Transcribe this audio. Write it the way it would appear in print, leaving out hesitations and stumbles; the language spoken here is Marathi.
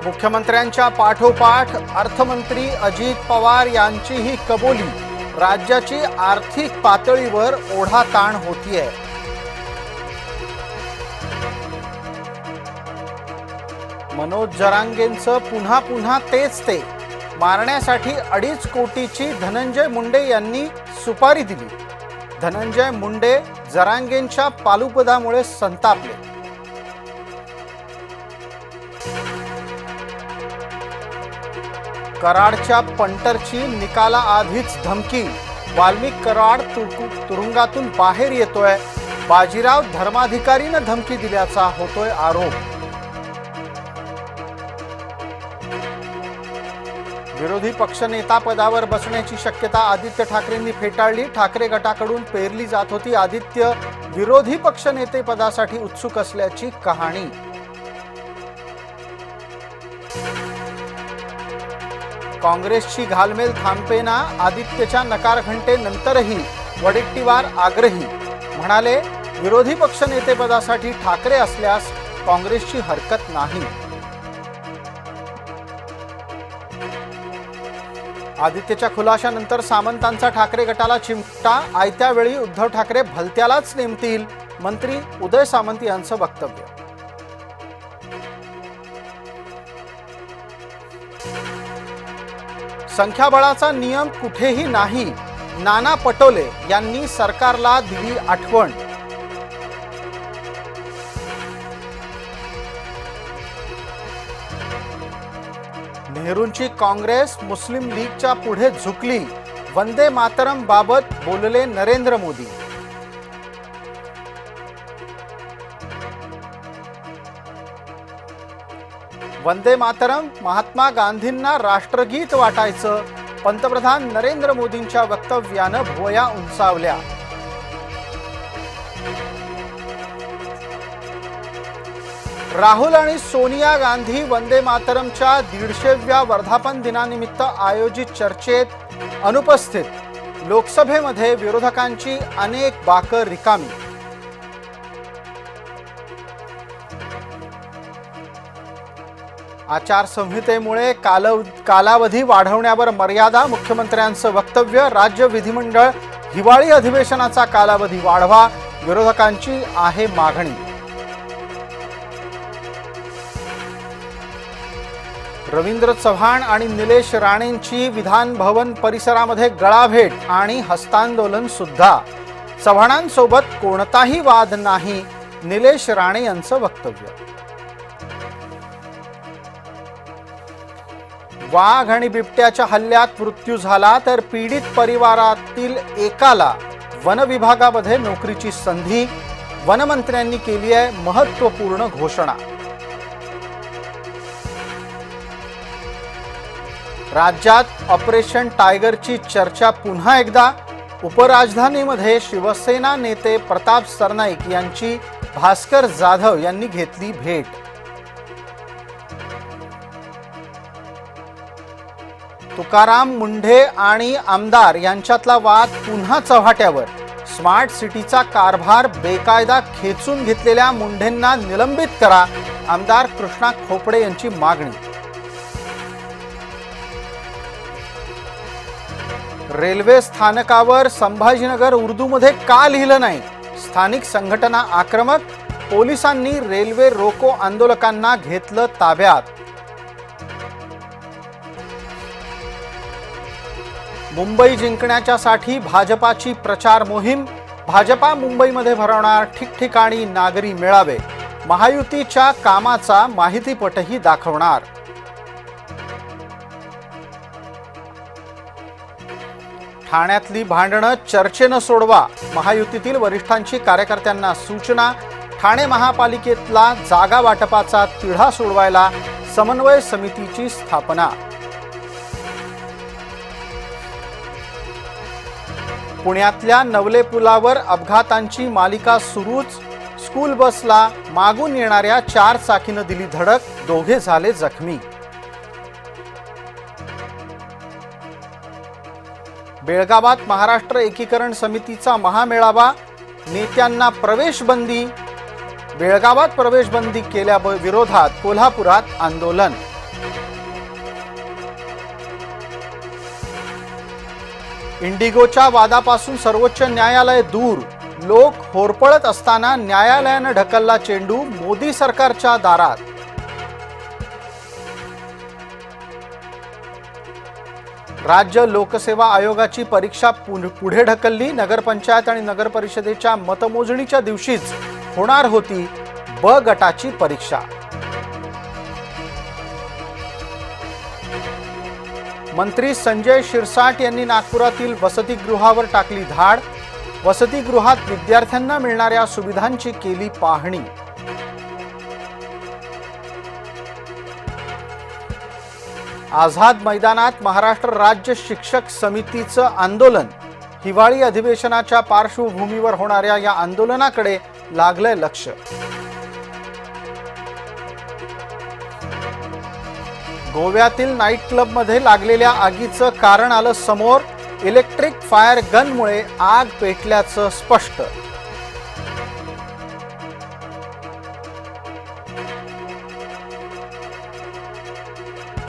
मुख्यमंत्र्यांच्या पाठोपाठ अर्थमंत्री अजित पवार यांचीही कबुली। राज्याची आर्थिक पातळीवर ओढाताण होतीये। मनोज जरांगेंचं पुन्हा पुन्हा तेच ते। मारण्यासाठी 2.5 कोटीची धनंजय मुंडे यांनी सुपारी दिली। धनंजय मुंडे जरांगेंच्या पालुपदामुळे संतापले। कराडच्या पंटरची निकाला आधीच धमकी। वाल्मिक कराड तुरुंगातून बाहेर येतोय। बाजीराव धर्माधिकारीनं धमकी दिल्याचा होतोय आरोप। विरोधी पक्षनेता पदावर बसण्याची शक्यता आदित्य ठाकरेंनी फेटाळली। ठाकरे गटाकडून पेरली जात होती। आदित्य विरोधी पक्षनेते पदासाठी उत्सुक असल्याची कहाणी। काँग्रेसची घालमेल थांबेना। आदित्यच्या नकार घंटेनंतरही वडेट्टीवार आग्रही म्हणाले, विरोधी पक्षनेते पदासाठी ठाकरे असल्यास काँग्रेसची हरकत नाही। आदित्यच्या खुलाशानंतर सामंतांचा ठाकरे गटाला चिमटा। आयत्या वेळी उद्धव ठाकरे भलत्यालाच नेमतील, मंत्री उदय सामंत यांचं वक्तव्य। संख्याबळाचा नियम कुठेही नाही, नाना पटोले यांनी सरकारला दिली आठवण। नेहरूंची काँग्रेस मुस्लिम लीगच्या पुढे झुकली। वंदे मातरम बाबत बोलले नरेंद्र मोदी। वंदे मातरम महात्मा गांधींना राष्ट्रगीत वाटायचं। पंतप्रधान नरेंद्र मोदींच्या वक्तव्यानं भुवया उंचावल्या। राहुल आणि सोनिया गांधी वंदे मातरमच्या 150व्या वर्धापन दिनानिमित्त आयोजित चर्चेत अनुपस्थित। लोकसभेमध्ये विरोधकांची अनेक बाकं रिकामी। आचारसंहितेमुळे कालावधी वाढवण्यावर मर्यादा। मुख्यमंत्र्यांचं वक्तव्य। राज्य विधिमंडळ हिवाळी अधिवेशनाचा कालावधी वाढवा, विरोधकांची आहे मागणी। रवींद्र चव्हाण आणि निलेश राणेंची विधान भवन परिसरामध्ये गळाभेट आणि हस्तांदोलन सुद्धा। चव्हाणांसोबत कोणताही वाद नाही, निलेश राणे यांचं वक्तव्य। वाघ आणि बिबट्याच्या हल्ल्यात मृत्यू झाला तर पीडित परिवारातील एकाला वन विभागामध्ये नोकरीची संधी। वनमंत्र्यांनी केली आहे महत्त्वपूर्ण घोषणा। राज्यात ऑपरेशन टायगरची चर्चा पुन्हा एकदा। उपराजधानीमध्ये शिवसेना नेते प्रताप सरनाईक यांची भास्कर जाधव यांनी घेतली भेट। तुकाराम मुंढे आणि आमदार यांच्यातला वाद पुन्हा चव्हाट्यावर। स्मार्ट सिटीचा कारभार बेकायदा खेचून घेतलेल्या मुंढेंना निलंबित करा, आमदार कृष्णा खोपडे यांची मागणी। रेल्वे स्थानकावर संभाजीनगर उर्दूमध्ये का लिहिलं नाही? स्थानिक संघटना आक्रमक। पोलिसांनी रेल्वे रोको आंदोलकांना घेतलं ताब्यात। मुंबई जिंकण्याच्यासाठी भाजपाची प्रचार मोहीम। भाजपा मुंबईमध्ये भरवणार ठिकठिकाणी नागरी मेळावे। महायुतीच्या कामाचा माहितीपटही दाखवणार। ठाण्यातली भांडणं चर्चेनं सोडवा, महायुतीतील वरिष्ठांची कार्यकर्त्यांना सूचना। ठाणे महापालिकेतला जागा वाटपाचा तिढा सोडवायला समन्वय समितीची स्थापना। पुण्यातल्या नवले पुलावर अपघातांची मालिका सुरूच। स्कूल बसला मागून येणाऱ्या 4 चाकीनं दिली धडक, दोघे झाले जखमी। बेळगावात महाराष्ट्र एकीकरण समितीचा महामेळावा। नेत्यांना प्रवेशबंदी। बेळगावात प्रवेशबंदी केल्या विरोधात कोल्हापुरात आंदोलन। इंडिगोच्या वादापासून सर्वोच्च न्यायालय दूर, लोक होरपळत असताना न्यायालयानं ढकलला चेंडू मोदी सरकारच्या दारात. राज्य लोकसेवा आयोगाची परीक्षा पुढे ढकलली. नगरपंचायत आणि नगरपरिषदेच्या मतमोजणीच्या दिवशीच होणार होती ब गटाची परीक्षा. मंत्री संजय शिरसाट यांनी नागपुरातील वसतिगृहावर टाकली धाड. वसतिगृहात विद्यार्थ्यांना मिळणाऱ्या सुविधांची केली पाहणी. आझाद मैदानात महाराष्ट्र राज्य शिक्षक समितीचं आंदोलन. हिवाळी अधिवेशनाच्या पार्श्वभूमीवर होणाऱ्या या आंदोलनाकडे लागलंय लक्ष. गोव्यातील नाईट क्लबमध्ये लागलेल्या आगीचं कारण आलं समोर. इलेक्ट्रिक फायर गनमुळे आग पेटल्याचं स्पष्ट.